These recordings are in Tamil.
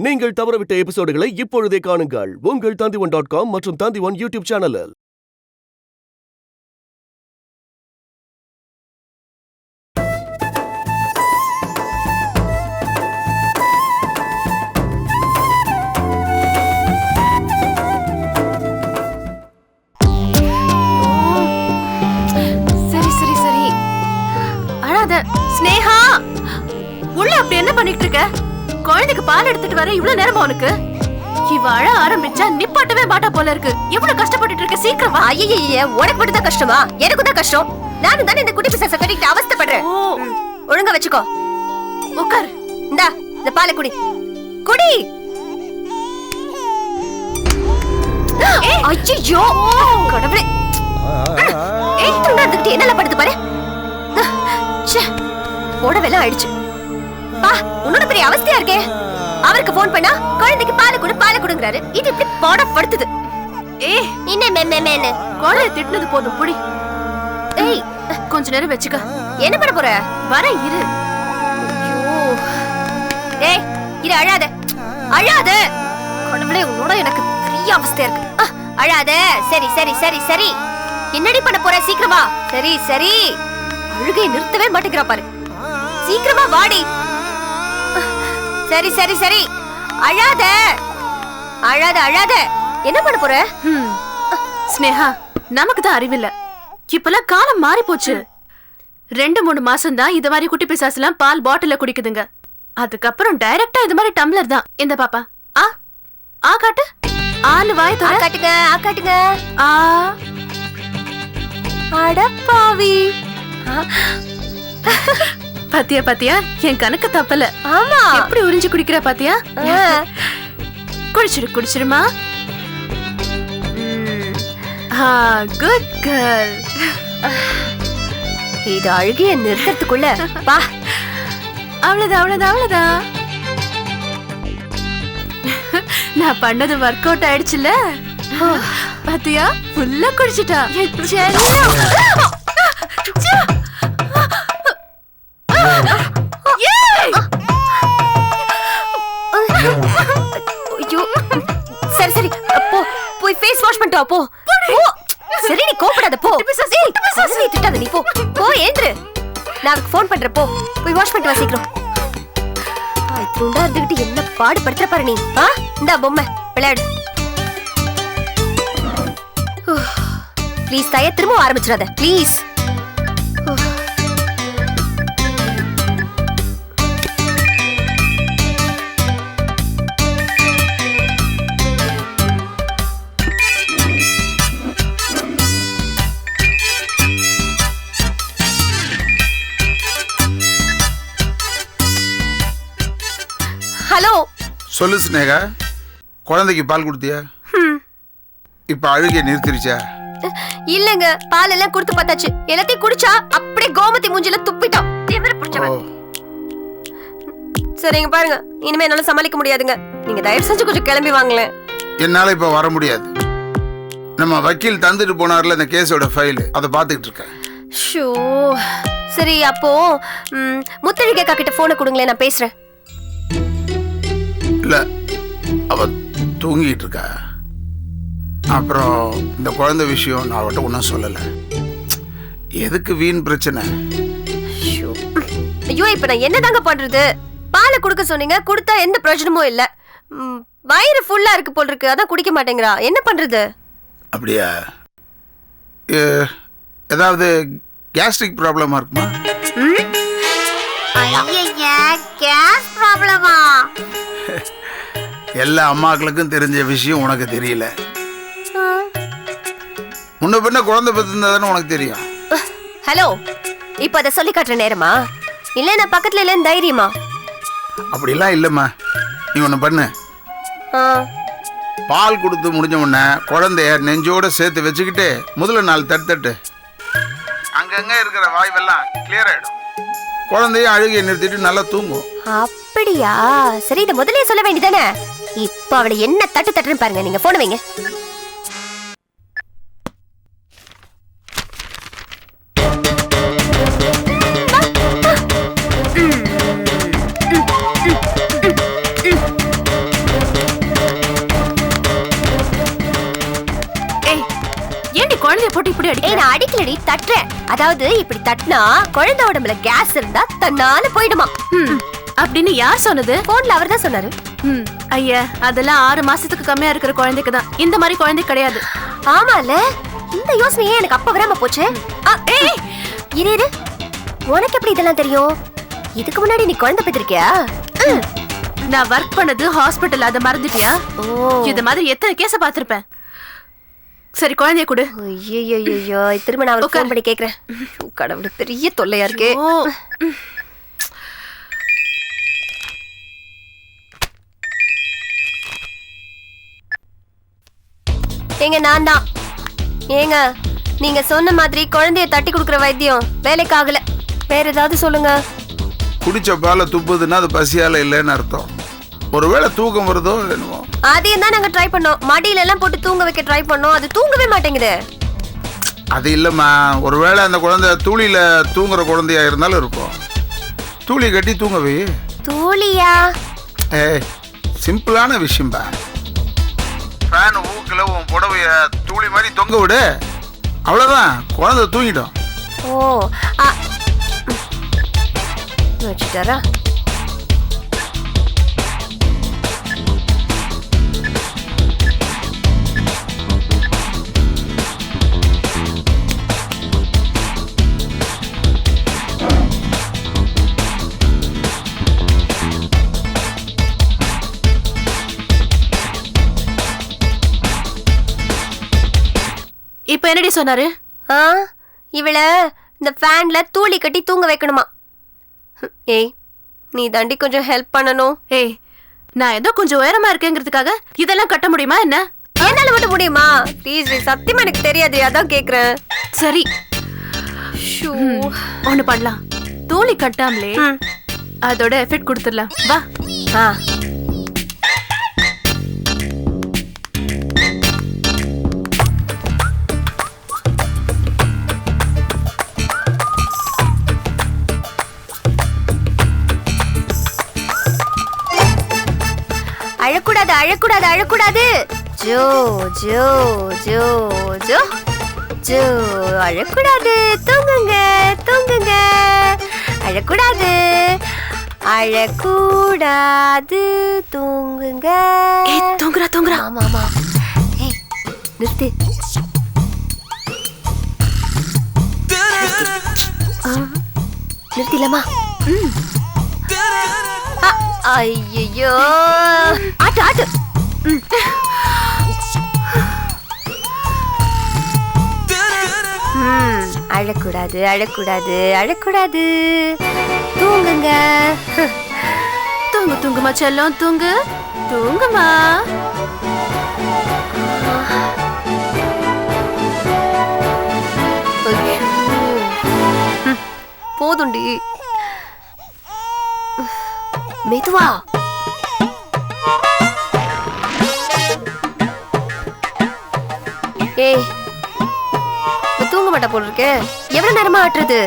நீங்கள் தவறவிட்ட எபிசோடுகளை இப்பொழுதே காணுங்கள் உங்கள் Tandivan.com மற்றும் Tandivan யூடியூப் சேனலில். சரி சரி சரி அழாத. ஸ்னேகா, உள்ள அப்படி என்ன பண்ணிட்டு இருக்க? குழந்தைக்கு பால் எடுத்துட்டு வர இவ்வளவு நேரமா உனக்கு? இவ அழ ஆரம்பிச்சா நிப்பாட்டவே மாட்டா போல இருக்கு. எவ்வளவு கஷ்டப்பட்டுட்டு இருக்க, சீக்கிரம் வா. ஐயே, உனக்கு மட்டும் தான் கஷ்டமா? எனக்கு தான் கஷ்டம். நானும் தானே இந்த குட்டி பிசாசை கட்டிட்டு அவஸ்தைப்படுறேன். ஒழுங்கா வச்சுக்கோ. உட்கார். இந்தா இந்த பாலை குடி. குடி. ஐயோ கடவுளே. ஏய் துண்டாந்துக்கிட்டு என்னல படுத்து பாரு. ச்சே போடவெல்லாம் ஆயிடுச்சு. பா உன்னோட பெரிய அவஸ்தையா இருக்கே. அவருக்கு போன் பண்ணா குழந்தைக்கு பால் கொடுங்கறாரு. இது இப்படி போடப்படுத்துது. ஏய் என்ன மேன்னு குழந்தை திட்டுனது போதும் புடி. ஏய் கொஞ்ச நேரம் வெச்சுக்க. என்ன பண்ண போற? வர இரு. ஐயோ ஏய் இரு, அழாத அழாத. கடவுளே உன்னோட எனக்கு பெரிய அவஸ்தையா இருக்கு. அழாத. சரி சரி சரி சரி என்னடி பண்ண போற? சீக்கிரமா. சரி சரி அழுகையை நிறுத்தவே மாட்டேங்கிறா பாரு. சீக்கிரமா வாடி. சரி சரி சரி அழாத அழாத அழாத. என்ன பண்ண போற? ஸ்னேகா, நமக்கு தான் அறிவில்ல. இப்பெல்லாம் காலம் மாறி போச்சு. 2-3 மாசம் தான் இது மாதிரி குட்டி பிசாசுலாம் பால் பாட்டில குடிக்குதுங்க. அதுக்கப்புறம் டைரக்டா இது மாதிரி டம்ளர் தான். இந்த பாப்பா ஆ காட்டு. ஆளு வாய் தர. காட்டுங்க காட்டுங்க. ஆ அடப்பாவி. பாத்தியா பாத்தியா, என் கணக்கு தப்பல. ஆமா எப்படி உறிஞ்சு குடிக்கிற பாத்தியா? குடிச்சிருமா. Good girl. இது அழுகிய நிறுத்தத்துக்குள்ள பா. அவ்வளவுதான். நான் பண்ணது ஒர்க் அவுட் ஆயிடுச்சுல. பாத்தியா, ஃபுல்லா குடிச்சிட்டா. சரி சரி போ, போய் ஃபேஸ் வாஷ் பண்ணிட்டு வா போ. சரி நீ கோபப்படாத போ. நீ திட்டாத நீ போ. போ ஏந்திரு. நான் ஃபோன் பண்றேன் போ. போய் வாஷ் பண்ணிட்டு வா சீக்கிரம். துண்டா இருந்துகிட்டு என்ன பாடு படுத்துற பாரு நீ. இந்தா பொம்மை விளையாடு. ப்ளீஸ் தாயே, திரும்ப ஆரம்பிச்சிடாத ப்ளீஸ். ஹலோ சொல்லு ஸ்னேகா, குழந்தைக்கு பால் கொடுத்தியா? இப்ப அழுகிய நிறுத்திருச்சா? இல்லங்க, பால் எல்லாம் கொடுத்து பார்த்தாச்சு. எல்லாத்தையும் குடிச்சா அப்படியே கோமதி மூஞ்சில துப்பிட்டான். திமிரு பிடிச்சவன். சரிங்க பாருங்க, இனிமே என்னால சமாளிக்க முடியாதுங்க. நீங்க தயவு செஞ்சு கொஞ்சம் கிளம்பி வாங்களேன். என்னால இப்ப வர முடியாது. நம்ம வக்கீல் தந்துட்டு போனார்ல இந்த கேஸோட ஃபைல், அதை பார்த்துக்கிட்டு இருக்கேன். ஷோ சரி, அப்போ முத்தழிகா கிட்ட போனை கொடுங்களேன், நான் பேசுறேன். இல்ல, அவ தூங்கிட்டு இருக்கா. அப்புறம் இந்த குழந்தை விஷயம் நான் அவட்ட ஒன்றும் சொல்லலை. எதுக்கு வீண் பிரச்சனை? ஐயோ இப்ப நான் என்னதாங்க பண்றது? பாலை குடுக்க சொன்னீங்க, கொடுத்தா எந்த பிரயோஜனமும் இல்ல. வயிறு ஃபுல்லா இருக்கு போல் இருக்கு, அதான் குடிக்க மாட்டேங்கிறா. என்ன பண்றது? அப்படியா? ஏதாவது கேஸ்ட்ரிக் ப்ராப்ளமா இருக்குமா? கேஸ் ப்ராப்ளமா? எல்லா அம்மாக்களுக்கும் தெரிஞ்ச விஷயம் உனக்கு தெரியல. முன்ன பின்ன குழந்தை பெற்றிருந்தா தானே உனக்கு தெரியும். ஹலோ, இப்ப அதை சொல்லி காட்டுற நேரமா? இல்ல நான் பக்கத்துல இல்லன்னு தைரியமா? அப்படிலாம் இல்லம்மா. நீ ஒண்ணு பண்ணு. பால் கொடுத்து முடிஞ்ச உடனே குழந்தைய நெஞ்சோட சேர்த்து வச்சுக்கிட்டு முதல்ல 4 தட்டு அங்கங்க இருக்கிற வாய்வெல்லாம் கிளியர் ஆயிடும். குழந்தைய அழுகையை நிறுத்திட்டு நல்லா தூங்கும். அப்படியா? சரி, இதை முதலே சொல்ல வேண்டியதானே. இப்ப அவளை என்ன தட்டுன்னு பாருங்க. நீங்க போன வைங்க. இப்படி ஏய் அடிக்கிற? நான் அடிக்கலடி தட்டுறேன். அதாவது இப்படி தட்டினா குழந்தை உடம்புல கேஸ் இருந்தா தன்னால போயிடுமா. அப்படின்னு யார் சொன்னது? போன்ல அவர் தான் சொன்னாரு. ஐயா, அதெல்லாம் 6 மாசத்துக்கு கம்மியா இருக்கிற குழந்தைக்கு தான். இந்த மாதிரி குழந்தை கிடையாது. ஆமால, இந்த யோசனையே எனக்கு அப்ப வராம போச்சு. ஏய் இரு இரு, உனக்கு எப்படி இதெல்லாம் தெரியும்? இதுக்கு முன்னாடி நீ குழந்தை பெற்றிருக்கியா? நான் ஒர்க் பண்ணது ஹாஸ்பிட்டல், அதை மறந்துட்டியா? இது மாதிரி எத்தனை கேஸ பாத்திருப்பேன். சரி, குழந்தைய கொடு. ஐயோ, திரும்ப நான் அவருக்கு ஃபோன் பண்ணி கேக்குறேன். கடவுளே, பெரிய தொல்லையா இருக்கே. ஏங்க நான் தான். ஏங்க நீங்க சொன்ன மாதிரி குழந்தைய தட்டி கொடுக்குற வைத்தியம் வேலைக்கு ஆகல. வேற ஏதாவது சொல்லுங்க. குடிச்ச பால துப்புதுன்னா அது பசியால இல்லைன்னு அர்த்தம். ஒருவேளை தூக்கம் வருதோ என்னமோ. அதையும் தான் நாங்க ட்ரை பண்ணோம். மடியில எல்லாம் போட்டு தூங்க வைக்க ட்ரை பண்ணோம். அது தூங்கவே மாட்டேங்குது. அது இல்லம்மா, ஒருவேளை அந்த குழந்தை தூளியில தூங்குற குழந்தையா இருந்தாலும் இருக்கும். தூளி கட்டி தூங்கவே. தூளியா? சிம்பிளான விஷயம்பா. ஃபேன் ஊக்குல உன் புடவைய தூளி மாதிரி தொங்க விடு, அவ்வளவுதான், குழந்தை தூங்கிடும். ஓ வச்சுட்டாரா? இப்ப என்னடி சொன்னாரு? இவள இந்த ஃபேன்ல தூளி கட்டி தூங்க வைக்கணுமா. ஏய் நீ தாண்டி கொஞ்சம் ஹெல்ப் பண்ணணும். ஏய், நான் ஏதோ கொஞ்சம் உயரமா இருக்கேங்கிறதுக்காக இதெல்லாம் கட்ட முடியுமா என்ன? என்னால மட்டும் முடியுமா? ப்ளீஸ், சத்தியமா எனக்கு தெரியாது, அதான் கேக்குறேன். சரி, ஒண்ணு பண்ணலாம். தூளி கட்டாமலே அதோட எஃபெக்ட் கொடுத்துடலாம். வா. அழக்கூடாது அழக்கூடாது அழக்கூடாது. Joe Joe Joe Joe Joe, அழக்கூடாது, தூங்குங்க தூங்குங்க. அழக்கூடாது அழக்கூடாது, தூங்குங்க. தூங்குறா தூங்குறா. ஆமா ஆமா. ஏய் நிறுத்து. நிறுத்திலமா? ஐயோ, ஆட்டு ஆட்டு. அழக்கூடாது அழக்கூடாது அழக்கூடாது, தூங்குங்க. தூங்கு தூங்குமா செல்லம், தூங்கு தூங்குமா. போதுண்டி, மெதுவா. ஏய் தூங்க மாட்டா போல இருக்கு. எவ்வளவு நேரமா ஆட்டுறது?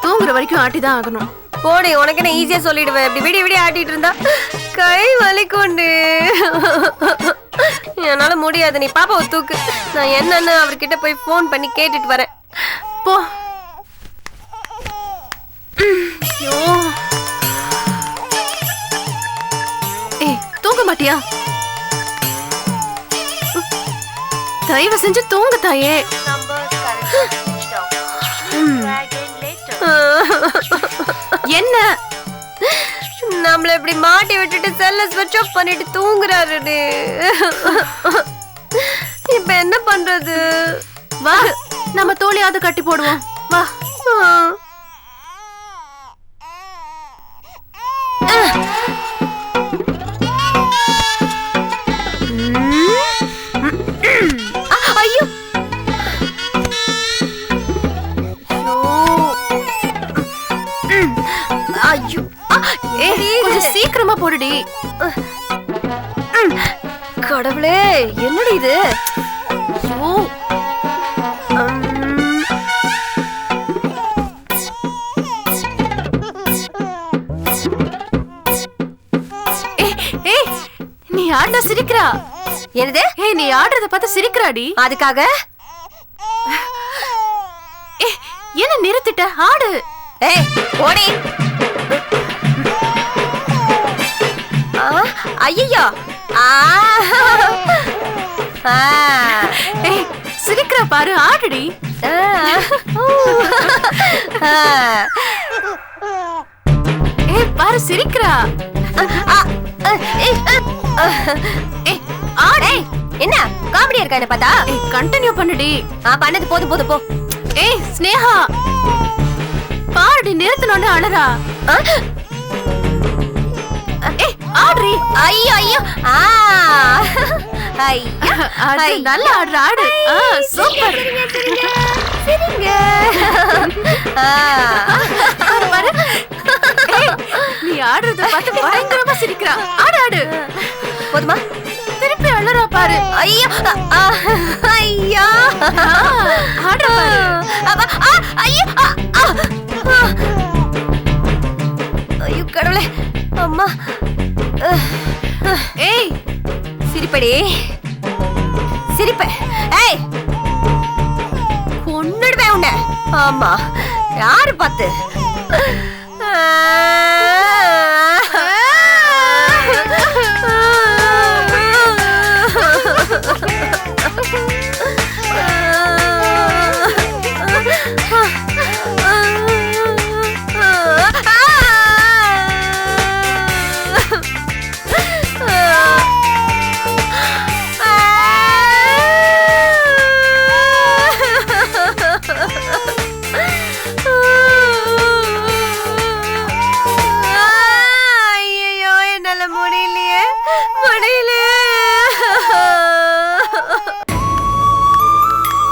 தூங்குற வரைக்கும் ஆட்டிதான் ஆகணும். போடி, உனக்கு என்ன ஈஸியா சொல்லிடுவேன். இப்படி விடிய விடிய ஆட்டிட்டு இருந்தா கை வலிக்கொண்டு என்னால முடியாது. நீ பாப்பாவை தூக்கு. நான் என்னன்னு அவர்கிட்ட போய் போன் பண்ணி கேட்டுட்டு வரேன். போ. ஏய், தூங்க மாட்டியா? தயவு செஞ்சு தூங்கு தாயே. என்ன நம்மள இப்படி மாட்டி விட்டுட்டு செல்ல ஸ்விட்ச் ஆஃப் பண்ணிட்டு தூங்குறாரு. இப்ப என்ன பண்றது? வா, நம்ம தோழியாவது கட்டி போடுவோம். வா. ஐயோ, ஐயோ, கொஞ்சம் சீக்கிரமா போடுடி. கடவுளே, என்னடி இது? ஐயோ, நீ ஆடுற சிரிக்கிறா. என்னது? ஏய், நீ ஆடுறத பார்த்து சிரிக்கிறாடி. அதுக்காக என்ன நிறுத்திட்ட? ஆடு. ஏய் ஓடி. ஐயோ ஏய் சிரிக்கிற பாரு, ஆடுடி. ஏய் பாரு சிரிக்கிறா. ஏய் ஆடு. என்ன காமெடியா இருக்கா என்ன பார்த்தா? ஏய் கண்டினியூ பண்ணுடி. பண்ணது போதும் போதும் போ. ஏய் ஸ்னேகா பாருடி, நிறுத்தணும்னு அழறா. ஏய் ஆடுடி. ஐயோ ஐயோ அது நல்லா ஆடுற ஆடு. சூப்பர். சரிங்க. பாரு நீ ஆடுறத பார்த்து பயங்கரமா சிரிக்கிறா. ஆடு ஆடு. போதுமா? திருப்பி அழறா பாரு. ஐயோ ஐயா ஆடு பாரு. ஐயோ ஐயோ கடவுளே அம்மா. ஏய் சிரிப்படி சிரிப்ப. ஏய் கொன்னுடுவேன் உன்னை. ஆமா யாரு பார்த்து?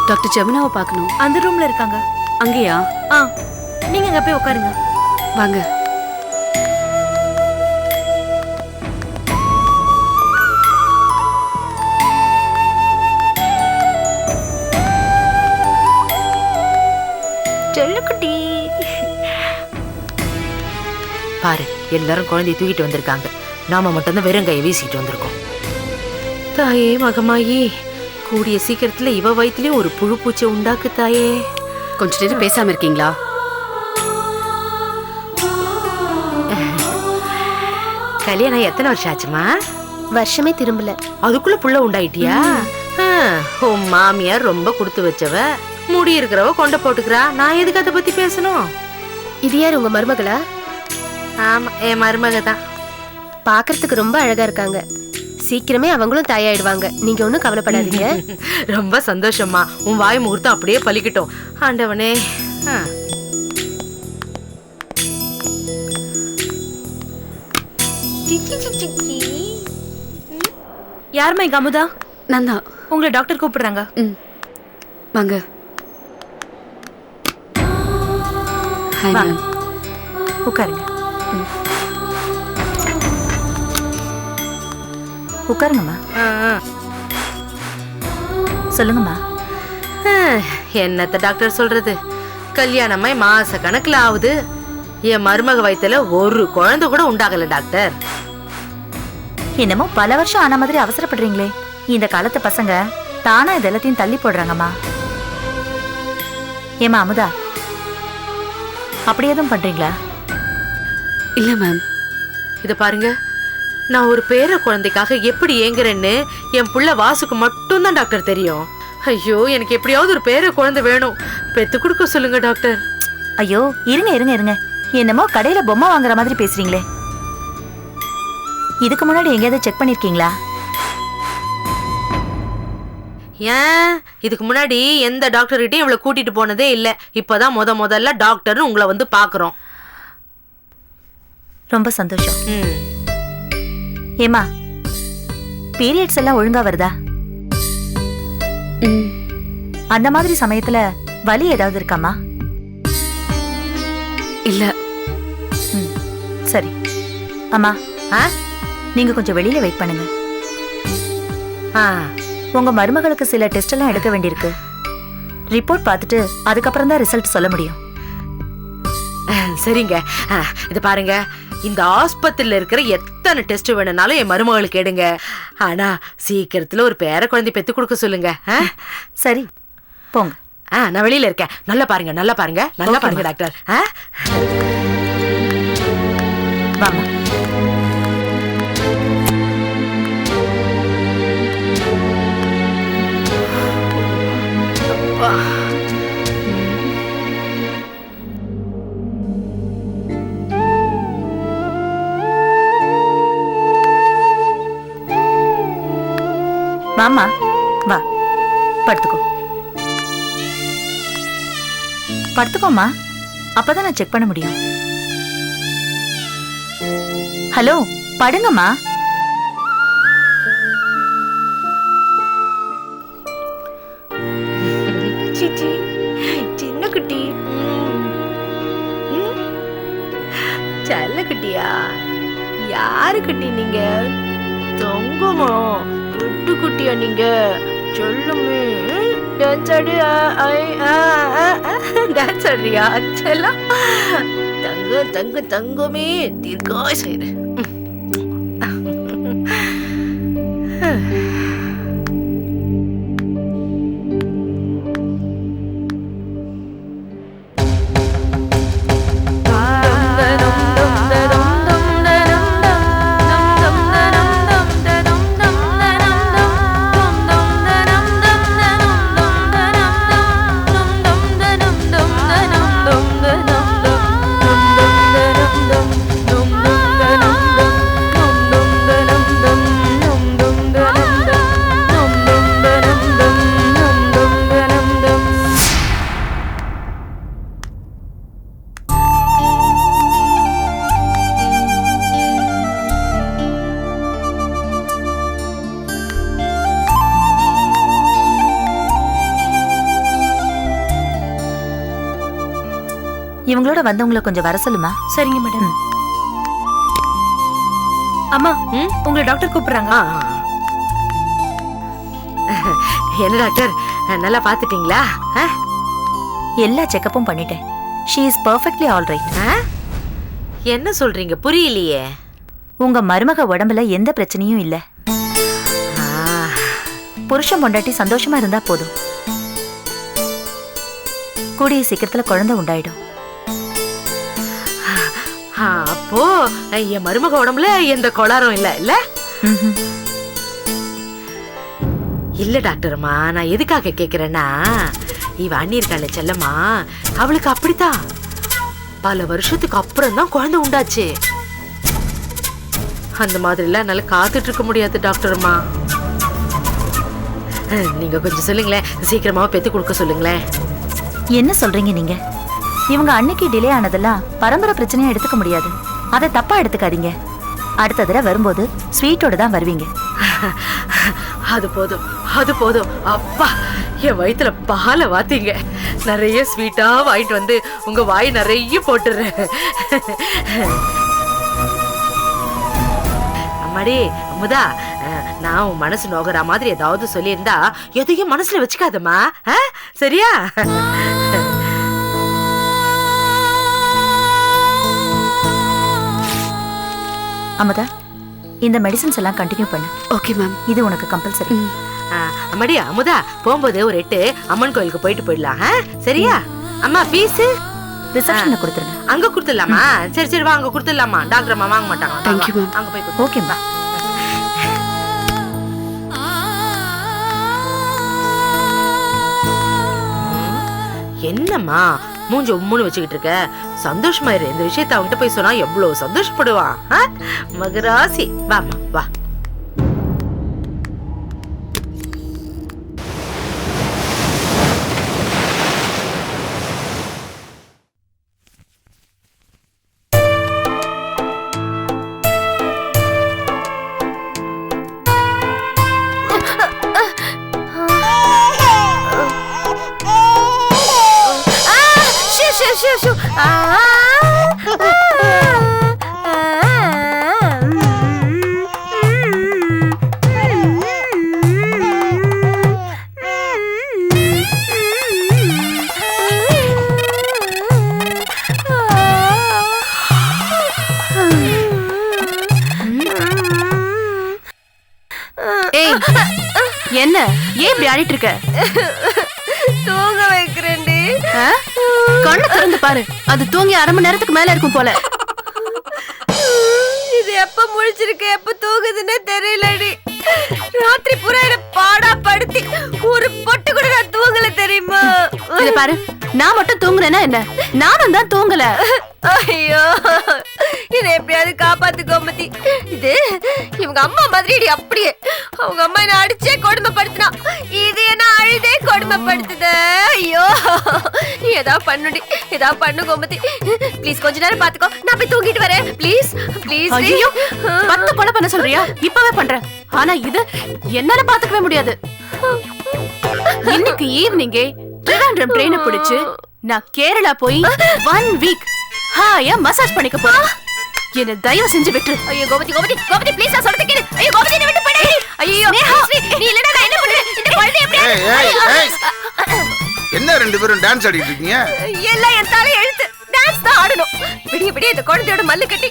டாக்டர் ஜமுனாவை பார்க்கணும். அந்த ரூம்ல இருக்காங்க. அங்கேயா? நீங்க அங்க போய் உட்காருங்க. வாங்க. செல்லக்குட்டி பாரு, எல்லாரும் குழந்தைய தூக்கிட்டு வந்திருக்காங்க. நாம மட்டும்தான் வெறும் கையை வீசிட்டு வந்திருக்கோம். தாயே மகமாயி, கூடிய சீக்கிரத்துல இவ வயிற்றுலயும் ஒரு புழு பூச்சி உண்டாக்கு தாயே. கொஞ்ச நேரம் பேசாம இருக்கீங்களா? கல்யாணம் எத்தனை வருஷம் ஆச்சுமா? வருஷமே திரும்பல. அதுக்குள்ள புள்ள உண்டாயிட்டியா? உன் மாமியார் ரொம்ப கொடுத்து வச்சவ. முடி இருக்கிறவ கொண்ட போட்டுக்கிறா. நான் எதுக்கு அதை பத்தி பேசணும்? இது யார், உங்க மருமகளா? ஆமா, என் மருமக தான். பாக்குறதுக்கு ரொம்ப அழகா இருக்காங்க. சீக்கிரமே அவங்களும் தாயாயிடுவாங்க. நீங்க ஒண்ணும் கவலைப்படாதீங்க. ரொம்ப சந்தோஷமா. உன் வாய் முகூர்த்தம் அப்படியே பலிக்கட்டும் ஆண்டவனே. யாருமா எங்க அமுதா? நான் தான். உங்களை டாக்டர் கூப்பிடுறாங்க. வாங்க. Hi ma'am. உட்காருங்க. உட்காருங்கம்மா. சொல்லுங்கம்மா. என்னத்த டாக்டர் சொல்றது? கல்யாணமாய் மாச கணக்குல ஆகுது. என் மருமக வயித்துல ஒரு குழந்தை கூட உண்டாகல டாக்டர். என்னமோ பல வருஷம் ஆன மாதிரி அவசரப்படுறீங்களே. இந்த காலத்து பசங்க தானா இது எல்லாத்தையும் தள்ளி போடுறாங்கம்மா. ஏமா அமுதா, அப்படி எதுவும் பண்றீங்களா? இல்ல மேம். இத பாருங்க, நான் ஒரு பேர குழந்தைக்காக எப்படி ஏங்குறேன்னு என் புள்ள வாசுக்கு மட்டும் தான் டாக்டர் தெரியும். ஐயோ, எனக்கு எப்படியாவது ஒரு பேர குழந்தை வேணும். பெத்து கொடுக்க சொல்லுங்க டாக்டர். ஐயோ இருங்க இருங்க இருங்க. என்னமோ கடையில பொம்மை வாங்குற மாதிரி பேசுறீங்களே. இதுக்கு முன்னாடி எங்கேயாவது செக் பண்ணிருக்கீங்களா? ஏன், இதுக்கு முன்னாடி எந்த டாக்டர்கிட்டையும் இவளை கூட்டிட்டு போனதே இல்ல. இப்பதான் முதல்ல டாக்டர் உங்களை வந்து பாக்குறோம். ரொம்ப சந்தோஷம். ஏமா, பீரியட்ஸ் எல்லாம் ஒழுங்கா வருதா? அந்த மாதிரி சமயத்துல வலி ஏதாவது இருக்காமா? இல்ல. சரி அம்மா, நீங்க கொஞ்சம் வெளியில வெயிட் பண்ணுங்க. உங்க மருமகளுக்கு சில டெஸ்ட் எல்லாம் எடுக்க வேண்டியிருக்கு. ரிப்போர்ட் பார்த்துட்டு அதுக்கப்புறம் தான் ரிசல்ட் சொல்ல முடியும். சரிங்க. இது பாருங்க, இந்த ஆஸ்பத்திரியில இருக்கிற எத்தனை டெஸ்ட் வேணும்னாலும் என் மருமகளுக்கு எடுங்க. ஆனா சீக்கிரத்துல ஒரு பேர குழந்தை பெத்து கொடுக்க சொல்லுங்க. சரி போங்க. நான் வெளியில இருக்கேன். நல்லா பாருங்க நல்லா பாருங்க டாக்டர். வாமா. வாமா வா, படுத்துக்கோ. படுத்துக்கோமா, அப்பதான் நான் செக் பண்ண முடியும். ஹலோ, படுங்கம்மா. சிச்சி சின்ன குட்டி. செல்ல குட்டியா? யாரு குட்டி நீங்க? தொங்குமா தொட்டு குட்டியா நீங்க? சொல்லுமே. டான்ஸ் ஆடுறியா செல்லம்? தங்கமே தீர்க்காய் செய்து. இவங்களோட வந்தவங்கள கொஞ்சம் வர சொல்லுமா. சரிங்க மேடம். அம்மா, உங்களை டாக்டர் கூப்பிடுறாங்க. என்ன டாக்டர், நல்லா பாத்துட்டீங்களா? எல்லா செக்கப்பும் பண்ணிட்டேன். She is perfectly all right. என்ன சொல்றீங்க? புரியலையே. உங்க மருமக உடம்புல எந்த பிரச்சனையும் இல்ல. புருஷன் பொண்டாட்டி சந்தோஷமா இருந்தா போதும். கூடிய சீக்கிரத்துல குழந்தை உண்டாயிடும். அப்போ என் மருமக உடம்புல எந்த கோளாறும் இல்ல இல்ல? இல்ல டாக்டர்மா, நான் எதுக்காக கேக்குறேன்னா, இவ அண்ணி இருக்காள செல்லம்மா, அவளுக்கு அப்படித்தான் பல வருஷத்துக்கு அப்புறம் தான் குழந்தை உண்டாச்சு. அந்த மாதிரி எல்லாம் என்னால காத்துட்டு இருக்க முடியாது டாக்டர்மா. நீங்க கொஞ்சம் சொல்லுங்களேன், சீக்கிரமா பெத்து கொடுக்க சொல்லுங்களேன். என்ன சொல்றீங்க நீங்க? இவங்க அன்னைக்கு டிலே ஆனதெல்லாம் பரம்பரை பிரச்சனையா எடுத்துக்க முடியாது. அதை தப்பா எடுத்துக்காதீங்க. அடுத்த தடவை வரும்போது ஸ்வீட்டோட தான் வருவீங்க. அது போதும். அப்பா, என் வயித்துல பாலை வாத்தீங்க. நிறைய ஸ்வீட்டா வாங்கிட்டு வந்து உங்க வாய் நிறைய போட்டுறேன். அம்மாடி அமுதா, நான் உன் மனசு நோகிற மாதிரி ஏதாவது சொல்லியிருந்தா எதையும் மனசுல வச்சுக்காதம்மா, சரியா? அமுதா, இந்த மெடிசன்ஸ் எல்லாம் கண்டினியூ பண்ணு. Okay ma'am. இது உனக்கு கம்பல்சரி. அம்மாடி அமுதா, போகும்போது ஒரு 8 அம்மன் கோயிலுக்கு போயிட்டு போயிடலாம், சரியா? அம்மா, ஃபீஸ் ரிசப்ஷன்ல கொடுத்துருங்க. அங்க கொடுத்துடலாமா? சரி வா, அங்க கொடுத்துடலாமா? டாக்டர் அம்மா வாங்க மாட்டாங்க. Thank you, ma'am. அங்க போய் ஓகேம்மா. என்னம்மா மூஞ்சி உம்முன்னு வச்சுக்கிட்டு இருக்க? சந்தோஷமா இரு. இந்த விஷயத்த அவன்கிட்ட போய் சொன்னா எவ்வளவு சந்தோஷப்படுவான். மகராசி, வாமா வா. என்ன ஏன் இப்படி ஆடிட்டு இருக்க? தூங்க வைக்கிறேன்டி. கண்ணு திறந்து பாரு, அது தூங்கி 1/2 மணி நேரத்துக்கு மேல இருக்கும் போல. இது எப்ப முழிச்சிருக்கு எப்ப தூங்குதுன்னு தெரியலடி. ராத்திரி பூரா என்ன பாடா படுத்தி ஒரு பொட்டு கூட நான் தூங்கல தெரியுமா? இத பாரு, நான் மட்டும் தூங்குறேன்னா என்ன, நானும் தான் தூங்கல. ஐயோ, என்ன எப்படியாவது காப்பாத்து கோமதி. இது இவங்க அம்மா மாதிரிடி. அப்படியே அவங்க அம்மா என்ன அடிச்சே கொடுமைப்படுத்தினா, இது என்ன அழுதே கொடுமைப்படுத்துத. ஐயோ, நீ ஏதாவது பண்ணுடி, ஏதாவது பண்ணு கோமதி. ப்ளீஸ் கொஞ்ச நேரம் பாத்துக்கோ, நான் போய் தூங்கிட்டு வரேன். Please please. ஐயோ, 10 கொலை பண்ண சொல்றியா? இப்பவே பண்றேன். ஆனா இது என்னால பாத்துக்கவே முடியாது. இன்னைக்கு ஈவினிங்கே ட்ரிவாண்ட்ரம் ட்ரெயினை பிடிச்சு நான் கேரளா போய் 1 வீக் ஹாயா மசாஜ் பண்ணிக்க போறேன். என்ன தயவு செஞ்சு விட்டுரு. ஐயோ கோமதி கோமதி கோமதி ப்ளீஸ், நான் சொல்றத கேளு. ஐயோ கோமதி, என்ன விட்டு போடு. ஐயோ நீ இல்லனா நான் என்ன பண்ணுவேன்? இந்த குழந்தை எப்படி? என்ன 2 பேரும் டான்ஸ் ஆடிட்டு இருக்கீங்க? எல்லாம் என் தலை எழுத்து. டான்ஸ் தான் ஆடணும். விடிய விடிய இந்த குழந்தையோட மல்லு கட்டி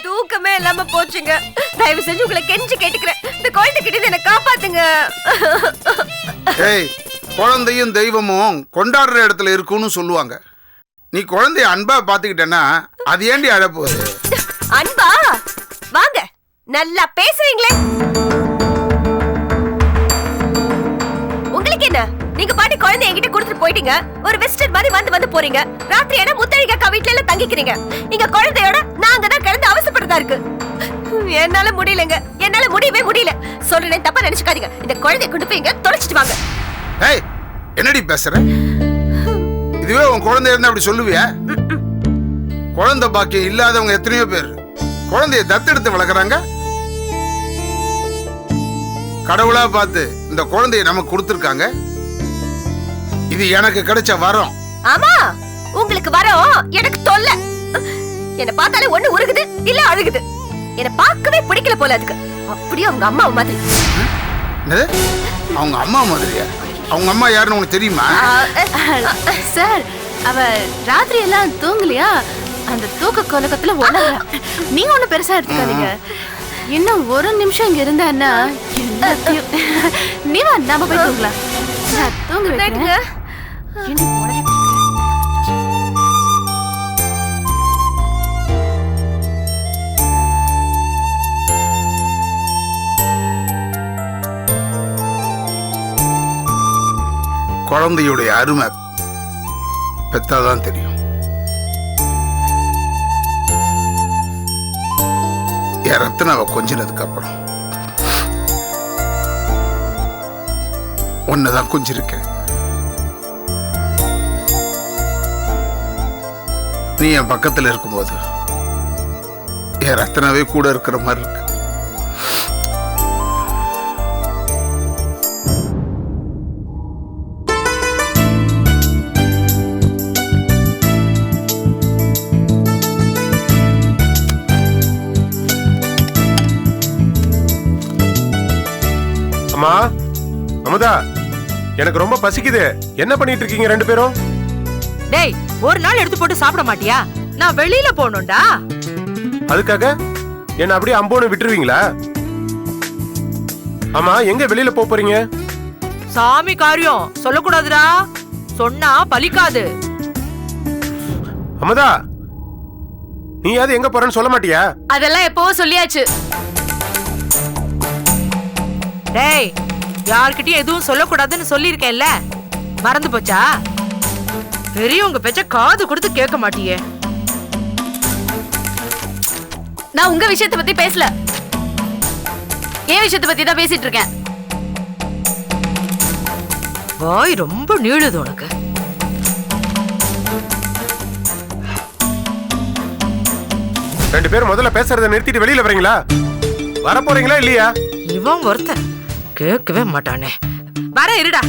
தூக்கமே இல்லாம போச்சுங்க. தயவு செஞ்சு உங்களை கெஞ்சி கேட்டுக்கிறேன், இந்த குழந்தை கிட்ட என்ன காப்பாத்துங்க. ஏய், குழந்தையும் தெய்வமும் கொண்டாடுற இடத்துல இருக்குன்னு சொல்லுவாங்க. நீ குழந்தைய அன்பா பாத்துக்கிட்டேன்னா அது ஏண்டி அழப்போகுது? அன்பா? வாங்க, நல்லா பேசுவீங்களே. உங்களுக்கு என்ன, நீங்க பாட்டி குழந்தை என்கிட்ட கொடுத்துட்டு போயிட்டீங்க. ஒரு வெஸ்டர்ன் மாதிரி வந்து போறீங்க. ராத்திரி என்ன முத்தழிகா வீட்ல எல்லாம் தங்கிக்கிறீங்க. இங்க குழந்தையோட நாங்க தான் கிடந்து அவசரப்படுறதா இருக்கு. என்னால முடியலங்க, என்னால முடியவே முடியல. சொல்றேன், தப்பா நினைச்சுக்காதீங்க. இந்த குழந்தைய கொண்டு போய் இங்க தொலைச்சிட்டு வாங்க. ஏய், என்னடி பேசுற? இதுவே உன் குழந்தை இருந்தா அப்படி சொல்லுவியா? குழந்தை பாக்கியம் இல்லாதவங்க எத்தனையோ பேர் குழந்தைய தத்தெடுத்து வளர்க்குறாங்க. கடவுளா பார்த்து இந்த குழந்தைய நமக்கு கொடுத்துருக்காங்க. இது எனக்கு கிடைச்ச வரம். ஆமா, உங்களுக்கு வரோம், எனக்கு தொல்லை. என்ன பார்த்தாலே ஒண்ணு உருகுது இல்ல அழுகுது. என்ன பார்க்கவே பிடிக்கல போல அதுக்கு. அப்படியே அவங்க அம்மா மாதிரி. அவங்க அம்மா மாதிரியா? அவங்க அம்மா யாருன்னு உனக்கு தெரியுமா? சார், அவ ராத்திரி எல்லாம் தூங்கலையா, அந்த தூக்க கலக்கத்துல உணர்றா. நீங்க ஒண்ணு பெருசா எடுத்துக்காதீங்க. இன்னும் 1 நிமிஷம் இங்க இருந்தான்னா எல்லாத்தையும் நீ வா, நாம போய் தூங்கலாம். நான் தூங்க வைக்கிறேன். என்ன உளறி வச்சிருக்க? குழந்தையுடைய அருமை பெத்தாதான் தெரியும். என் ரத்னாவை கொஞ்சினதுக்கு அப்புறம் ஒன்னதான் கொஞ்சிருக்கேன். நீ என் பக்கத்துல இருக்கும்போது என் ரத்னாவே கூட இருக்கிற மாதிரி இருக்கு. அம்மா, அமுதா, எனக்கு ரொம்ப பசிக்குது. என்ன பண்ணிட்டு இருக்கீங்க 2 பேரும்? டேய், ஒரு நாள் எடுத்து போட்டு சாப்பிட மாட்டியா? நான் வெளியில போகணும்டா. அதுக்காக என்ன அப்படியே அம்போன்னு விட்டுருவீங்களா? ஆமா, எங்க வெளியில போறீங்க? சாமி காரியம் சொல்லக்கூடாதுடா, சொன்னா பலிக்காது. அமுதா, நீ யாவது எங்க போறேன்னு சொல்ல மாட்டியா? அதெல்லாம் எப்பவோ சொல்லியாச்சு. டேய், யார்கிட்டயும் எதுவும் சொல்லக்கூடாதுன்னு சொல்லியிருக்கேன்ல, மறந்து போச்சா? பெரியவங்க பேச்ச காது கொடுத்து கேட்க மாட்டியே. நான் உங்க விஷயத்தை பத்தி பேசல, என் விஷயத்தை பத்தி தான் பேசிட்டு இருக்கேன். வாய் ரொம்ப நீளுது உனக்கு. ரெண்டு பேரும் முதல்ல பேசுறதை நிறுத்திட்டு வெளியில வரீங்களா? வர போறீங்களா இல்லையா? இவன் ஒருத்தன் கேட்கவே மாட்டானே. வர இருடா.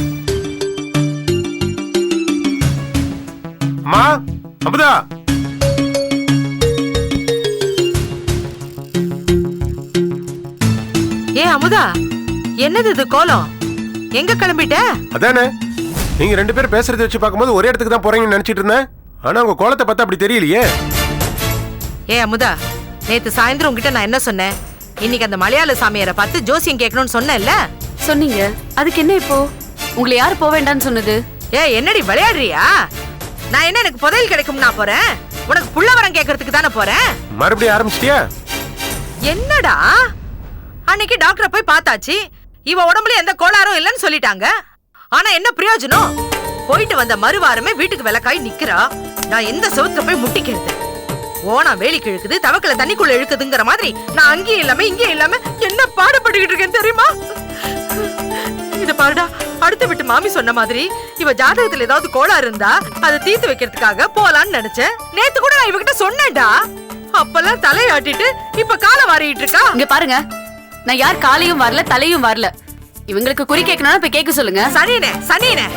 அம்மா, அமுதா, ஏ அமுதா, என்னது இது கோலம்? எங்க கிளம்பிட்ட? அதானே நீங்க 2 பேரும் பேசுறதை வச்சு பார்க்கும்போது ஒரே இடத்துக்கு தான் போறீங்கன்னு நினைச்சிட்டு இருந்தேன். ஆனா உங்க கோலத்தை பார்த்தா அப்படி தெரியலையே. ஏ அமுதா, நேத்து சாயந்தரம் உங்ககிட்ட நான் என்ன சொன்னேன்? இன்னைக்கு அந்த மலையாள சாமியாரை பார்த்து ஜோசியம் கேட்கணும்னு சொன்னேன்ல. சொன்னீங்க, அதுக்கு என்ன இப்போ? உங்களை யாரு போக வேண்டாம்னு சொன்னது? என்னடி விளையாடுறியா? நான் என்ன எனக்கு புதையல் கிடைக்கும் நான் போறேன்? உனக்கு புள்ள வரம் கேட்கறதுக்கு தானே போறேன். மறுபடியும் ஆரம்பிச்சிட்டியா? என்னடா அன்னைக்கு டாக்டரை போய் பார்த்தாச்சு, இவ உடம்புல எந்த கோளாறும் இல்லைன்னு சொல்லிட்டாங்க. ஆனா என்ன பிரயோஜனம்? போயிட்டு வந்த மறுவாரமே வீட்டுக்கு விளக்காய் நிக்கிறா. நான் எந்த செவுத்துல போய் முட்டிக்கிறது? ஓனா வேலிக்கு இழுக்குது, தவக்கல தண்ணிக்குள்ள இழுக்குதுங்கிற மாதிரி நான் அங்கேயும் இல்லாம இங்கேயும் இல்லாம என்ன பாடுபட்டுக்கிட்டு இருக்கேன் தெரியுமா? இத பாருடா, அடுத்த விட்டு மாமி சொன்ன மாதிரி இவ ஜாதகத்துல ஏதாவது கோளாறு இருந்தா அதை தீர்த்து வைக்கிறதுக்காக போலான்னு நினைச்சேன். நேத்து கூட நான் இவகிட்ட சொன்னேன்டா. அப்பெல்லாம் தலையாட்டிட்டு இப்ப காலை வாரிட்டு இருக்கா. இங்க பாருங்க, நான் யார் காலையும் வரல தலையும் வரல. இவங்களுக்கு குறி கேட்கணும்னா இப்ப கேட்க சொல்லுங்க. சனியனே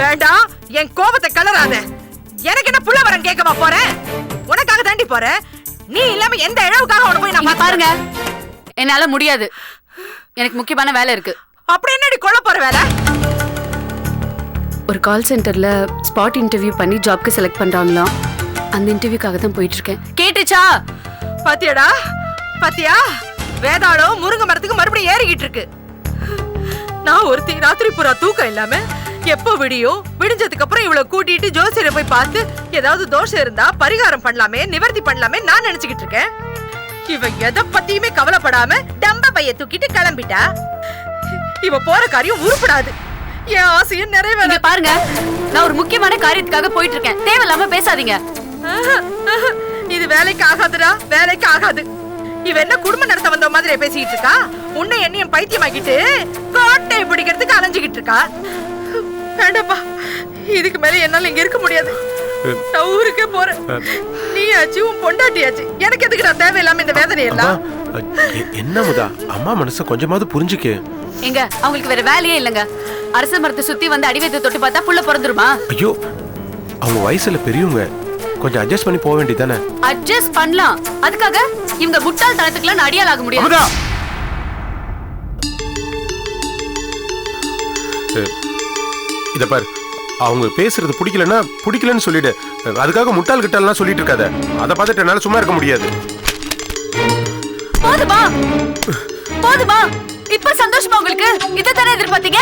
வேண்டாம், என் கோபத்தை கலராத. எனக்கு என்ன புள்ள வரம் கேட்கமா போறேன்? உனக்காக தாண்டி போறேன். நீ இல்லாம எந்த இழவுக்காக உன போய் நான் பாருங்க, என்னால முடியாது. எனக்கு முக்கியமான வேலை இருக்கு. அப்படி என்னடி கொல்ல போற வேலை? ஒரு கால் சென்டர்ல ஸ்பாட் இன்டர்வியூ பண்ணி ஜாப்க்கு செலக்ட் பண்றாங்களாம். அந்த இன்டர்வியூக்காக தான் போயிட்டு இருக்கேன். கேட்டுச்சா? பாத்தியாடா, பாத்தியா? வேதாளம் முருங்கை மரத்துக்கு மறுபடியும் ஏறிக்கிட்டு இருக்கு. நான் ஒருத்தி ராத்திரி பூரா தூக்கம் இல்லாம எப்போ விடிஞ்சதுக்கு அப்புறம் இவ்வளவு கூட்டிட்டு ஜோசியரை போய் பார்த்து ஏதாவது தோஷம் இருந்தா பரிகாரம் பண்ணலாமே, நிவர்த்தி பண்ணலாமே நான் நினைச்சுக்கிட்டு இருக்கேன். இவ எதை பத்தியுமே கவலைப்படாம டம்ப பைய தூக்கிட்டு கிளம்பிட்டா. இவ போற காரியம் உருப்படாது. என் ஆசையும் நிறைவேற. பாருங்க, நான் ஒரு முக்கியமான காரியத்துக்காக போயிட்டு இருக்கேன். தேவையில்லாம பேசாதீங்க. இது வேலைக்கு ஆகாதுடா, வேலைக்கு ஆகாது. இவ என்ன குடும்ப நடத்த வந்த மாதிரி பேசிட்டு இருக்கா? உன்னை என்னையும் பைத்தியமாக்கிட்டு கோட்டை பிடிக்கிறதுக்கு அலைஞ்சுகிட்டு இருக்கா. வேண்டாப்பா, இதுக்கு மேல என்னால இங்க இருக்க முடியாது. நான் ஊருக்கே போறேன். நீ ஆச்சு, உன் பொண்டாட்டியாச்சு. எனக்கு எதுக்கு நான் தேவையில்லாம இந்த வேதனை எல்லாம்? என்ன முதா, அம்மா மனச கொஞ்சமாவது புரிஞ்சுக்க. எங்க அவங்களுக்கு வேற வேலையே இல்லங்க. அரச மரத்தை சுத்தி வந்து அடிவயத்தை தொட்டு பார்த்தா புள்ள பிறந்துருமா? ஐயோ, அவங்க வயசுல பெரியவங்க, கொஞ்சம் அட்ஜஸ்ட் பண்ணி போக வேண்டியதானே? அட்ஜஸ்ட் பண்ணலாம். அதுக்காக இவங்க முட்டாள் தனத்துக்குலாம் நான் அடியால் ஆக முடியாது. இத பாரு, அவங்க பேசுறது பிடிக்கலன்னு சொல்லிடு. அதுக்காக முட்டாள் கிட்டாலாம் சொல்லிட்டு இருக்காத. அதை பார்த்துட்டு என்னால சும்மா இருக்க முடியாது. போதுமா? இப்ப சந்தோஷமா உங்களுக்கு? இதை தானே எதிர்பார்த்தீங்க?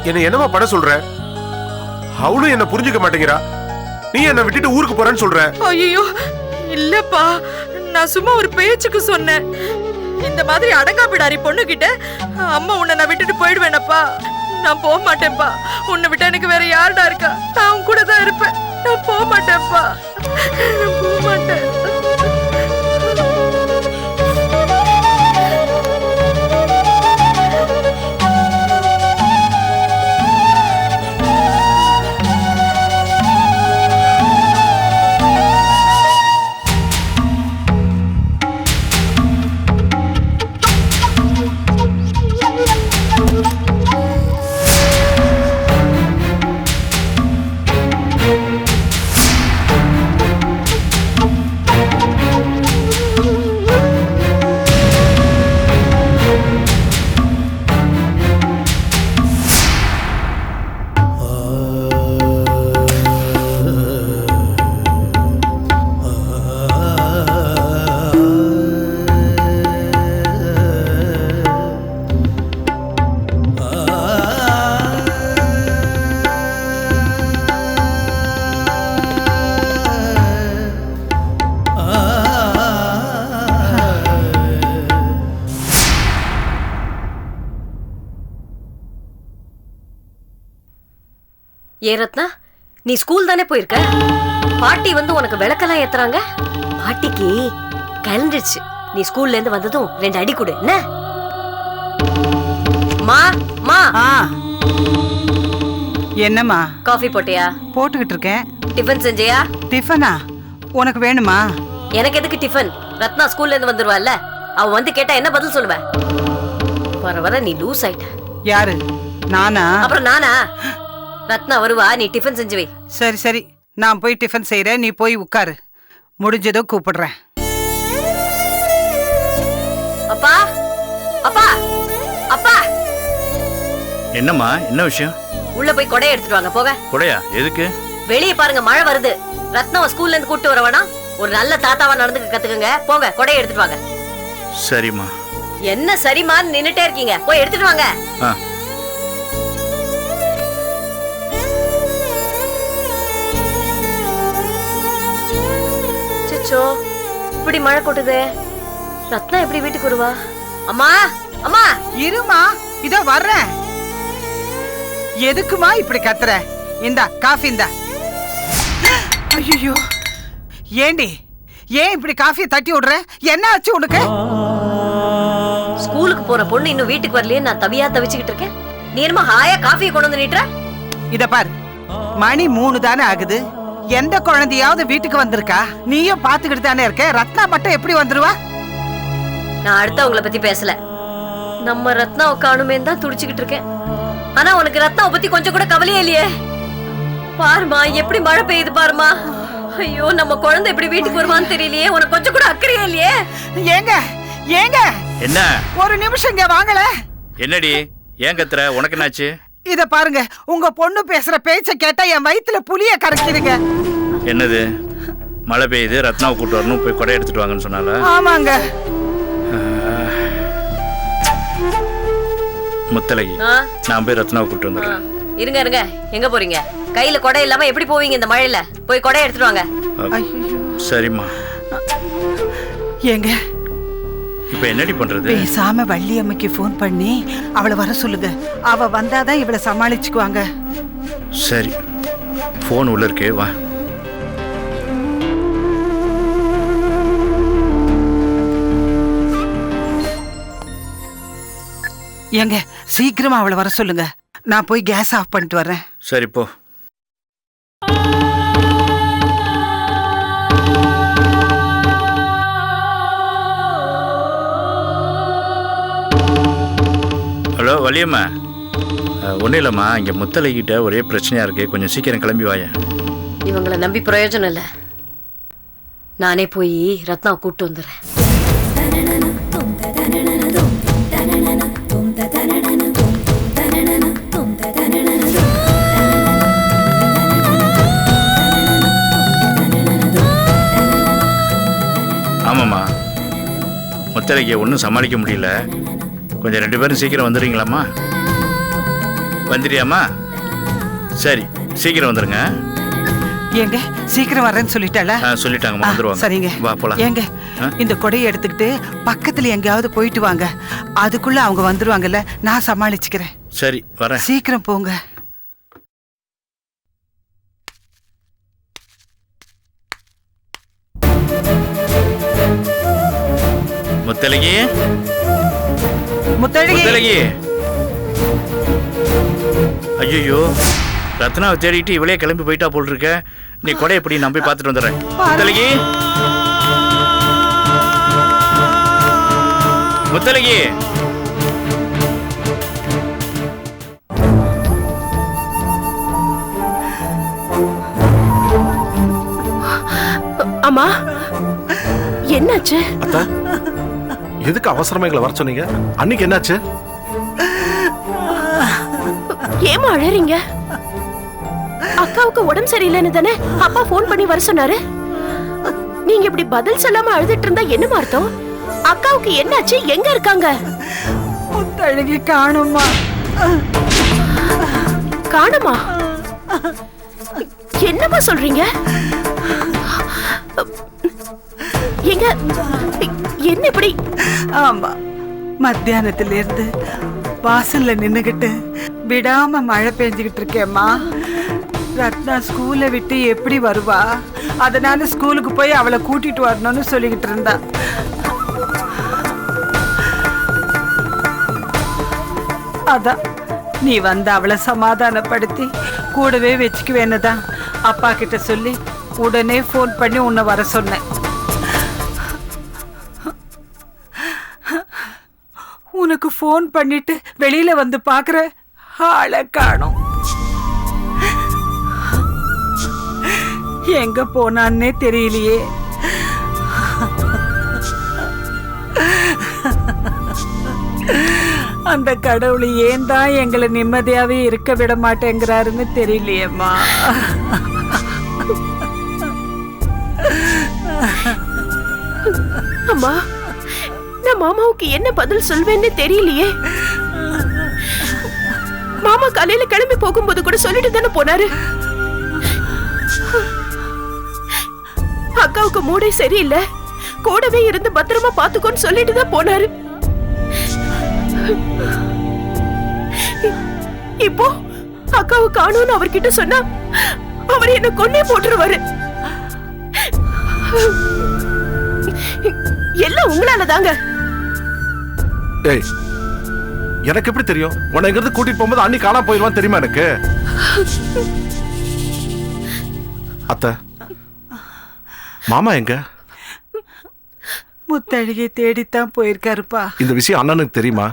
என்ன என்னமா பண்ண சொல்ற? அவளும் என்ன புரிஞ்சுக்க மாட்டேங்கிறா. நீ என்ன விட்டுட்டு ஊருக்கு போறேன்னு சொல்ற. ஐயோ இல்லப்பா, நான் சும்மா ஒரு பேச்சுக்கு சொன்னேன். இந்த மாதிரி அடங்காபிடாரி பொண்ணு கிட்ட அம்மா உன்னை நான் விட்டுட்டு போயிடுவேனப்பா. நான் போக மாட்டேன்ப்பா. உன்னை விட்டா எனக்கு வேற யாருடா இருக்கா? நான் உன் கூட தான் இருப்பேன். நான் போக மாட்டேன்ப்பா, போக மாட்டேன். ஏ ரத்னா, நீ ஸ்கூல் தானே போயிருக்க? பாட்டி வந்து உனக்கு விளக்கெல்லாம் ஏத்துறாங்க. பாட்டிக்கு கலந்துருச்சு. நீ ஸ்கூல்ல இருந்து வந்ததும் 2 அடி கொடு. என்ன மா மா? என்னம்மா? காஃபி போட்டியா? போட்டுக்கிட்டு இருக்கேன். டிஃபன் செஞ்சியா? டிஃபனா? உனக்கு வேணுமா? எனக்கு எதுக்கு டிஃபன்? ரத்னா ஸ்கூல்ல இருந்து வந்துருவாள்ல, அவ வந்து கேட்டா என்ன பதில் சொல்லுவ? வர வர நீ லூஸ் ஆயிட்ட. யாரு? நானா? அப்புறம் நானா? ரத்னா வருவா, நீ டிஃபன் செஞ்சு வை. சரி சரி, நான் போய் டிஃபன் செய்யறேன், நீ போய் உட்காரு. முடிஞ்சதோ கூப்பிடுறேன். அப்பா அப்பா என்னம்மா, என்ன விஷயம்? உள்ள போய் கொடையை எடுத்துட்டு வாங்க போங்க. கொடையா? எதுக்கு? வெளியே பாருங்க, மழை வருது. ரத்னாவை ஸ்கூல்ல இருந்து கூட்டு வரவனா? ஒரு நல்ல தாத்தாவா நடந்துக்க கத்துக்குங்க. போங்க, கொடையை எடுத்துட்டு வாங்க. சரிம்மா. என்ன சரிமான்னு நின்னுட்டே இருக்கீங்க? போய் எடுத்துட்டு வாங்க. சிச்சோ, இப்படி மழை கொட்டுதே. ரத்னா எப்படி வீட்டுக்கு வருவா? அம்மா, அம்மா இருமா, இதோ வர்றேன். எதுக்குமா இப்படி கத்துற? இந்தா காஃபி இந்தா. ஐயோ, ஏண்டி ஏன் இப்படி காஃபியை தட்டி விடுற? என்ன ஆச்சு உனக்கு? ஸ்கூலுக்கு போற பொண்ணு இன்னும் வீட்டுக்கு வரலையே, நான் தவியா தவிச்சுக்கிட்டு இருக்கேன். நீ என்னமா ஹாயா காஃபியை கொண்டு வந்து நீட்டுற? இத பாரு, மணி 3 தானே ஆகுது. எந்த குழந்தையாவது வீட்டுக்கு வந்திருக்கா? நீயும் பாத்துக்கிட்டு தானே இருக்க. ரத்னா மட்டும் எப்படி வந்துருவா? நான் அடுத்தவங்களை பத்தி பேசல. நம்ம ரத்னாவை காணுமே தான் துடிச்சுக்கிட்டு இருக்கேன். ஆனா உனக்கு ரத்னாவை பத்தி கொஞ்சம் கூட கவலையே இல்லையே. பாருமா, எப்படி மழை பெய்யுது பாருமா. ஐயோ, நம்ம குழந்தை எப்படி வீட்டுக்கு வருவான்னு தெரியலையே. உனக்கு கொஞ்சம் கூட அக்கறையே இல்லையே. ஏங்க ஏங்க, என்ன? ஒரு நிமிஷம் இங்க வாங்கல. என்னடி ஏன் கத்துற? உனக்கு என்னாச்சு? இத பாருங்க, உங்க பொண்ணு பேசுற பேச்ச கேட்டா என் வயித்துல புளிய கரைக்குதுங்க. என்னது? மழை பெய்யுது, ரத்னாவை கூட்டு வரணும், போய் கொடை எடுத்துட்டு வாங்கன்னு சொன்னால? ஆமாங்க. முத்தலகி, நான் போய் ரத்னாவை கூட்டு வந்துடுறேன். இருங்க இருங்க, எங்க போறீங்க? கையில கொடை இல்லாம எப்படி போவீங்க இந்த மழையில? போய் கொடை எடுத்துட்டு வாங்க. சரிம்மா. ஏங்க, இப்ப என்னடி பண்றது? பேசாம வள்ளியம்மைக்கு போன் பண்ணி அவளை வர சொல்லுங்க. அவ வந்தாதான் இவளை சமாளிச்சுக்குவாங்க. சரி, போன் உள்ள இருக்கே, வா. ஏங்க, சீக்கிரமா அவளை வர சொல்லுங்க. நான் போய் கேஸ் ஆஃப் பண்ணிட்டு வரேன். சரி போ. ஹலோ வள்ளியம்மா, ஒன்றும் இல்லைம்மா, இங்கே முத்தலைகிட்ட ஒரே பிரச்சனையாக இருக்கு, கொஞ்சம் சீக்கிரம் கிளம்பி வாயேன். இவங்களை நம்பி பிரயோஜனம் இல்லை. நானே போய் ரத்னாவை கூப்பிட்டு வந்துடுறேன். ஆமாம்மா, முத்தலைக்கு ஒன்றும் சமாளிக்க முடியல. கொஞ்சம் 2 பேரும் சீக்கிரம் வந்துடுறீங்களாம்மா? வந்துடுறியாம்மா? சரி, சீக்கிரம் வந்துடுங்க. ஏங்க, சீக்கிரம் வரேன்னு சொல்லிட்டாளா? சொல்லிட்டாங்கம்மா, வந்துருவாங்க. சரிங்க, வா போலாம். ஏங்க, இந்த கொடையை எடுத்துக்கிட்டு பக்கத்துல எங்கேயாவது போயிட்டு வாங்க. அதுக்குள்ள அவங்க வந்துருவாங்கல்ல, நான் சமாளிச்சுக்கிறேன். சரி, வரேன். சீக்கிரம் போங்க. முத்தலகி, முத்தழகி. ஐயோ, ரத்னாவை தேடிட்டு இவளே கிளம்பி போயிட்டா போல் இருக்க. நீ கொடை எப்படி நான் போய் பார்த்துட்டு வந்துடுறேன். முத்தலகி, முத்தலகி. அம்மா, என்னாச்சு? அத்தா, எதுக்கு அவசரமா எங்களை வர சொன்னீங்க? அன்னைக்கு என்னாச்சு? ஏமா அழறீங்க? அக்காவுக்கு உடம்பு சரியில்லைன்னு தானே அப்பா போன் பண்ணி வர சொன்னாரு. நீங்க இப்படி பதில் சொல்லாம அழுதுட்டு இருந்தா என்ன அர்த்தம்? அக்காவுக்கு என்னாச்சு? எங்க இருக்காங்க? முத்தழகி காணுமா? காணுமா? என்னமா சொல்றீங்க? எங்க என்ன இப்படி? ஆமா, மத்தியானத்துல இருந்து வாசல்ல நின்னுகிட்டு விடாம மழை பெஞ்சுக்கிட்டு இருக்கேம்மா. ரத்னா ஸ்கூலை விட்டு எப்படி வருவா? அதனால ஸ்கூலுக்கு போய் அவளை கூட்டிட்டு வரணும்னு சொல்லிக்கிட்டு இருந்தா. அதான் நீ வந்து அவளை சமாதானப்படுத்தி கூடவே வச்சுக்குவேன்னுதான் அப்பா கிட்ட சொல்லி உடனே போன் பண்ணி உன்னை வர சொன்னேன். உனக்கு போன் பண்ணிட்டு வெளியில வந்து பாக்குற ஆளை காணோம். எங்க போனான்னே தெரியலையே. அந்த கடவுள் ஏன் தான் எங்களை நிம்மதியாவே இருக்க விட மாட்டேங்கிறாருன்னு தெரியலையேம்மா. அம்மா, நான் மாமாவுக்கு என்ன பதில் சொல்வேன்னு தெரியலையே. மாமா காலையில கிளம்பி போகும்போது கூட சொல்லிட்டு தானே போனாரு. அக்காவுக்கு மூடே சரியில்லை, கூடவே இருந்து பத்திரமா பாத்துக்கோன்னு சொல்லிட்டு தான் போனாரு. இப்போ அக்காவை காணும்னு அவர்கிட்ட சொன்னா அவர் என்ன கொன்னே போட்டுருவாரு. எல்லாம் உங்களால தாங்க. டேய், எனக்கு எப்படி தெரியும்? உன்னை இங்கிருந்து கூட்டிட்டு போகும்போது அண்ணி காணாம போயிடுவான்னு தெரியுமா எனக்கு? அத்தை, மாமா எங்க? முத்தழகியை தேடித்தான் போயிருக்காருப்பா. இந்த விஷயம் அண்ணனுக்கு தெரியுமா?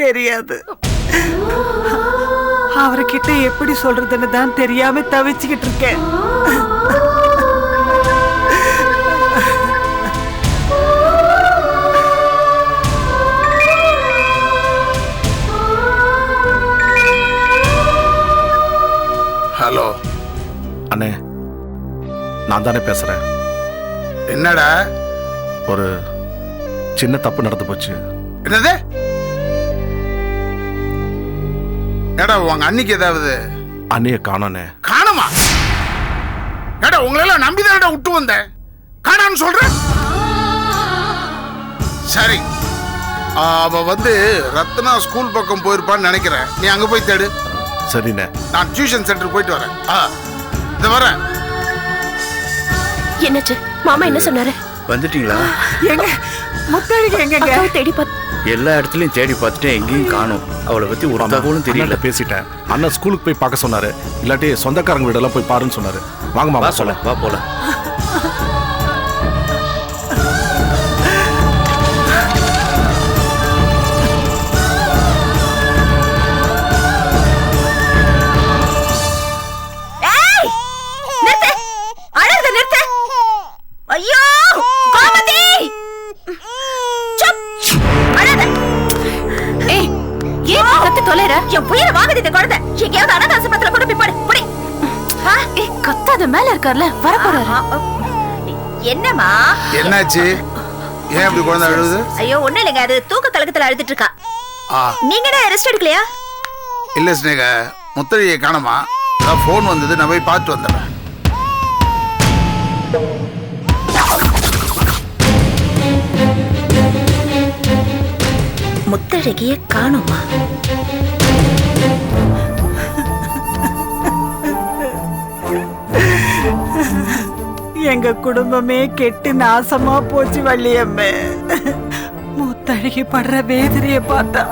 தெரியாது. அவர்கிட்ட எப்படி சொல்றதுன்னு தான் தெரியாம தவிச்சுக்கிட்டு இருக்கேன். ஹலோ அண்ணே, நான் தானே பேசுறேன். என்னடா? ஒரு சின்ன தப்பு நடந்து போச்சு. என்னது? ஏடா உங்க அன்னைக்கு ஏதாவது? அண்ணிய காணோனே. காணுமா? ஏடா உங்களெல்லாம் நம்பிதானடா விட்டு வந்தேன், காணான்னு சொல்ற? சரி, அவ ரத்னா ஸ்கூல் பக்கம் போயிருப்பான்னு நினைக்கிறேன். நீ அங்க போய் தேடு. சரிண்ணே. நான் டியூஷன் சென்டர் போயிட்டு வரேன். இது வரேன். என்னாச்சு? மாமா என்ன சொன்னாரு? வந்துட்டீங்களா? எங்க முத்தழகி எங்க? தேடி எல்லா இடத்துலயும் தேடி பார்த்துட்டு எங்கேயும் காணும். அவளை பத்தி ஒரு தகவலும் தெரியல. பேசிட்டேன். அண்ணன் ஸ்கூலுக்கு போய் பார்க்க சொன்னாரு. இல்லாட்டி சொந்தக்காரங்க வீடெல்லாம் போய் பாருன்னு சொன்னாரு. வாங்க மாமா சொல்ல வா போல. ஐயோ கோமதி, ஏய், ஏன் கத்து தொலைற? என் உயிரை வாங்குது இந்த குழந்தை. எங்கேயாவது அனாதாசிரமத்துல கொண்டு போய் போடு. ஏய், கத்தாத, மேல இருக்கார்ல, வர போறாரு. என்னம்மா? என்னாச்சு? ஏன் இப்படி குழந்தை அழுகுது? ஐயோ ஒண்ணு இல்லைங்க, அது தூக்க கலக்கத்துல அழுதுட்டு இருக்கா. நீங்க என்ன ரெஸ்ட் எடுக்கலையா? இல்ல ஸ்னேகா, முத்தழியை காணமா. போன் வந்தது, நான் போய் பார்த்து வந்துடுறேன். முத்தழகிய காணுமா? எங்க குடும்பமே கெட்டு நாசமா போச்சு வள்ளியம்மே. முத்தழகி படுற வேதனைய பார்த்தா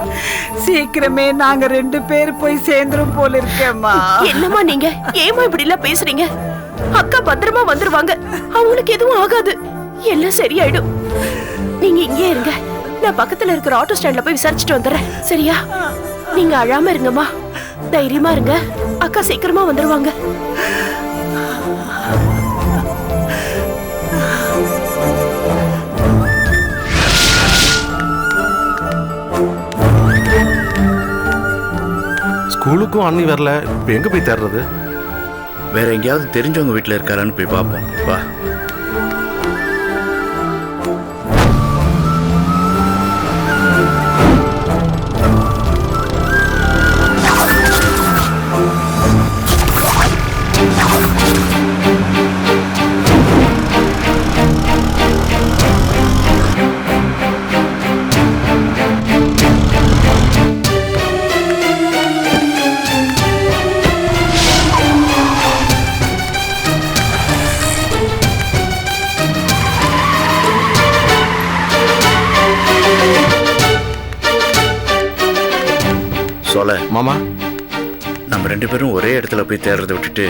சீக்கிரமே நாங்க 2 பேர் போய் சேர்ந்துரும் போல இருக்கேம்மா. என்னம்மா நீங்க? ஏமா இப்படி எல்லாம் பேசுறீங்க? அக்கா பத்திரமா வந்துருவாங்க, அவங்களுக்கு எதுவும் ஆகாது, எல்லாம் சரியாயிடும். நீங்க இங்கே இருங்க, நான் பக்கத்துல இருக்கிற ஆட்டோ ஸ்டாண்ட்ல போய் விசாரிச்சுட்டு வந்துடுறேன். சரியா? நீங்க அழாம இருங்கம்மா, தைரியமா இருங்க, அக்கா சீக்கிரமா வந்துருவாங்க. ஸ்கூலுக்கும் அண்ணி வரல. இப்ப எங்க போய் தேடுறது? வேற எங்கேயாவது தெரிஞ்சவங்க வீட்டுல இருக்காரான்னு போய் பார்ப்போம். வா. சொல்ல மாமா, நம்ம 2 பேரும் ஒரே இடத்துல போய் தேடுறதை விட்டுட்டு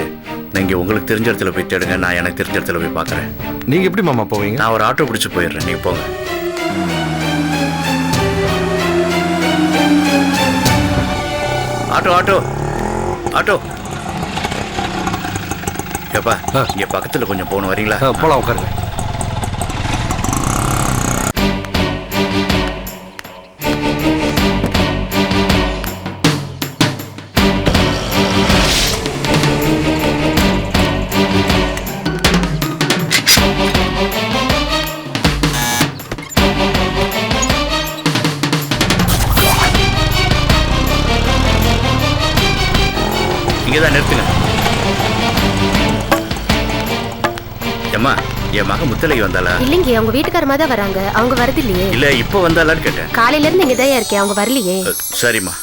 நீங்க உங்களுக்கு தெரிஞ்ச இடத்துல போய் தேடுங்க, நான் எனக்கு தெரிஞ்ச இடத்துல போய் பார்க்கறேன். நீங்க எப்படி மாமா போவீங்க? நான் ஒரு ஆட்டோ பிடிச்சு போயிடுறேன், நீங்க போங்க. Auto auto auto. ஏப்பா, இங்க பக்கத்துல கொஞ்சம் போகணும், வரீங்களா? போலாம், உட்காருங்க. என் மகன் முத்தலகி வந்தாளா? இல்லைங்க, அவங்க வீட்டுக்காரமா தான் வராங்க. அவங்க வரது இல்லையே. இல்ல இப்போ வந்தாளான்னு கேட்டேன். காலையில இருந்து இங்க தான் இருக்கேன், அவங்க வரலையே. சரிம்மா.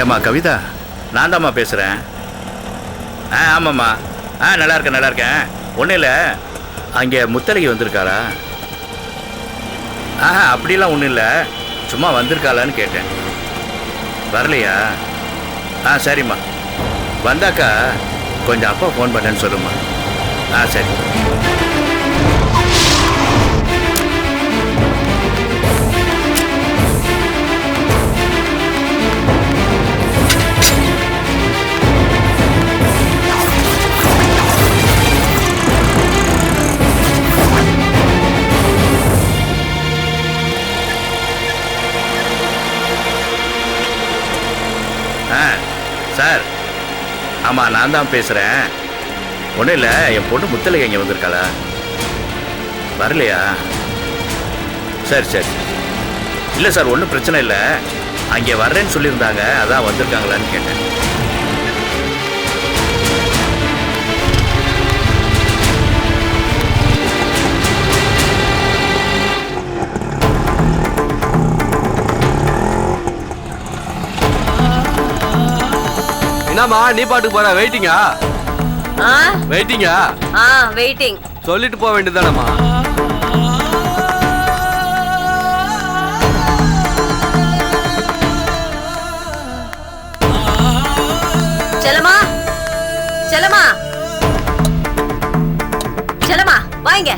ஏம்மா கவிதா, நான் தாம்மா பேசுகிறேன். ஆமாம்மா. நல்லா இருக்கேன். ஒன்றும் இல்லை, அங்கே முத்தலகி வந்திருக்காரா? அப்படிலாம் ஒன்றும் இல்லை, சும்மா வந்திருக்காளான்னு கேட்டேன். வரலையா? சரிம்மா. வந்தாக்கா கொஞ்சம் அப்பா ஃபோன் பண்ணேன்னு சொல்லுமா. சரி. சார், ஆமாம் நான் தான் பேசுகிறேன். ஒன்றும் இல்லை, என் பொண்ணு முத்தலகி இங்கே வந்திருக்காளா? வரலையா? சரி. இல்லை சார், ஒன்றும் பிரச்சனை இல்லை. அங்கே வர்றேன்னு சொல்லியிருந்தாங்க, அதான் வந்திருக்காங்களான்னு கேட்டேன். என்னம்மா நீ பாட்டுக்கு போற? வெயிட்டிங்கா? வெயிட்டிங்கா? வெயிட்டிங் சொல்லிட்டு போக வேண்டியதானம்மா. செல்லமா வாங்க.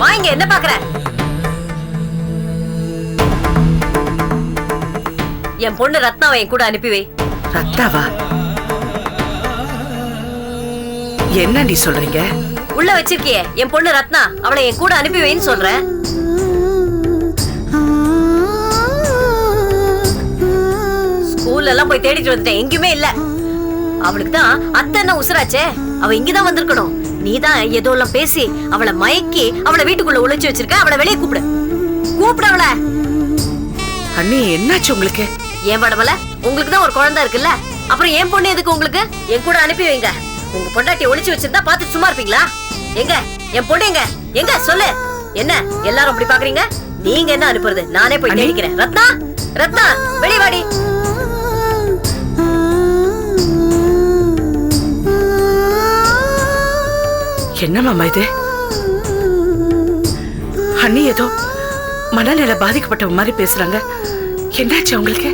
வாங்க, என்ன பாக்குற? என் பொண்ணு ரத்னாவை என் கூட அனுப்பி வை. ரத்னாவா? என்ன நீ சொல்றீங்க? உள்ள வச்சிருக்கியே என் பொண்ணு ரத்னா, அவளை என் கூட அனுப்பி வைன்னு சொல்றேன். ஸ்கூல்ல எல்லாம் போய் தேடிட்டு வந்துட்டேன், எங்கேயுமே இல்ல. அவளுக்கு தான் அத்தனை உசுராச்சே, அவ இங்கதான் வந்திருக்கணும். நீதான் ஏதோ எல்லாம் பேசி அவளை மயக்கி அவளை வீட்டுக்குள்ள உழைச்சு வச்சிருக்க. அவளை வெளியே கூப்பிடு அவளை. அண்ணி, என்னாச்சு உங்களுக்கு? ஏன் படவல, உங்களுக்கு தான் ஒரு குழந்தை இருக்குல்ல, அப்புறம் என் பொண்ணு எதுக்கு உங்களுக்கு? என் கூட அனுப்பி வைங்க. உங்க பொண்டாட்டி ஒளிச்சு வச்சிருந்தா பாத்துட்டு சும்மா இருப்பீங்களா? எங்க என் பொண்ணு? எங்க சொல்லு. என்ன எல்லாரும் அப்படி பாக்குறீங்க? நீங்க என்ன அனுப்புறது? நானே போய் தேடிக்கிறேன். ரத்னா வெளியே வாடி. என்ன மாமா இது? அண்ணி ஏதோ மனநிலை பாதிக்கப்பட்ட மாதிரி பேசுறாங்க. என்னாச்சு உங்களுக்கு?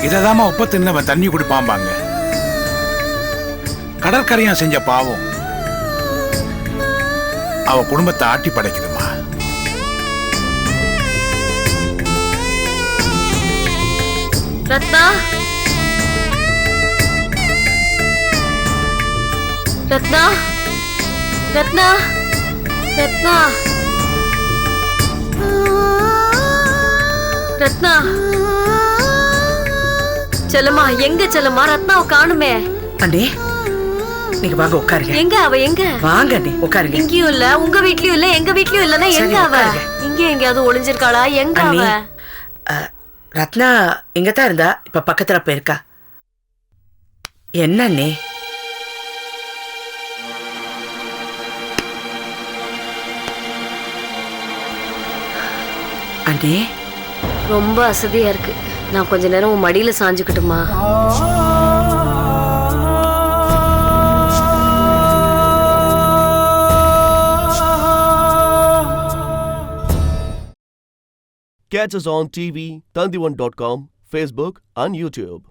இததாமா உப்ப தின்னவ தண்ணி குடிப்பாம்பாங்க. கடற்கரையா செஞ்ச பாவம் அவ குடும்பத்தை ஆட்டி படைக்குதுமா. ரத்னா, ரத்னா, ரத்னா, ரத்னா, ரத்னா. செல்லம்மா, எங்க செல்லம்மா? ரத்னாவை காணுமே. அண்ணே, நீங்க வாங்க உட்காருங்க. எங்க அவ? எங்க? வாங்க அண்ணே உட்காருங்க. இங்கேயும் இல்ல, உங்க வீட்லயும் இல்ல, எங்க வீட்லயும் இல்லன்னா எங்க அவ? இங்க எங்கயாவது ஒளிஞ்சிருக்காளா? எங்க அவ? ரத்னா இங்கதான் இருந்தா, இப்ப பக்கத்துல போயிருக்கா. என்ன அண்ணே? அண்ணே, ரொம்ப அசதியா இருக்கு. நான் கொஞ்ச நேரம் உன் மடியில சாஞ்சுக்கிட்டுமா? Catch us on TV, Tandivan.com, Facebook and YouTube.